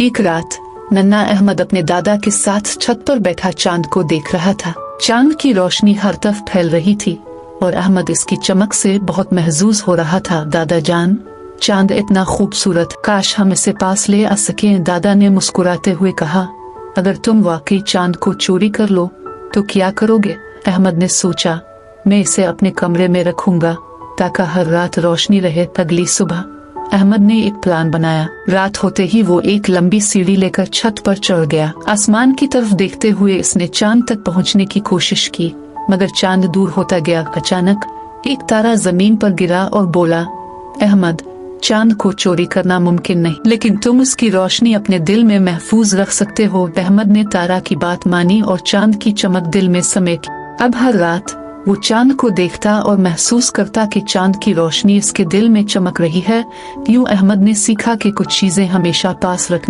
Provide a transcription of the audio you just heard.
एक रात नन्ना अहमद अपने दादा के साथ छत पर बैठा चांद को देख रहा था। चांद की रोशनी हर तरफ फैल रही थी और अहमद इसकी चमक से बहुत महजूज हो रहा था। दादा जान, चांद इतना खूबसूरत, काश हम इसे पास ले आ सकें। दादा ने मुस्कुराते हुए कहा, अगर तुम वाकई चांद को चोरी कर लो तो क्या करोगे? अहमद ने सोचा, मैं इसे अपने कमरे में रखूंगा ताकि हर रात रोशनी रहे। अगली सुबह अहमद ने एक प्लान बनाया। रात होते ही वो एक लंबी सीढ़ी लेकर छत पर चढ़ गया। आसमान की तरफ देखते हुए इसने चांद तक पहुंचने की कोशिश की, मगर चांद दूर होता गया। अचानक एक तारा जमीन पर गिरा और बोला, अहमद, चांद को चोरी करना मुमकिन नहीं, लेकिन तुम उसकी रोशनी अपने दिल में महफूज रख सकते हो। अहमद ने तारा की बात मानी और चांद की चमक दिल में समेटी। अब हर रात वो चांद को देखता और महसूस करता कि चांद की रोशनी उसके दिल में चमक रही है। यूं अहमद ने सीखा कि कुछ चीजें हमेशा पास रखनी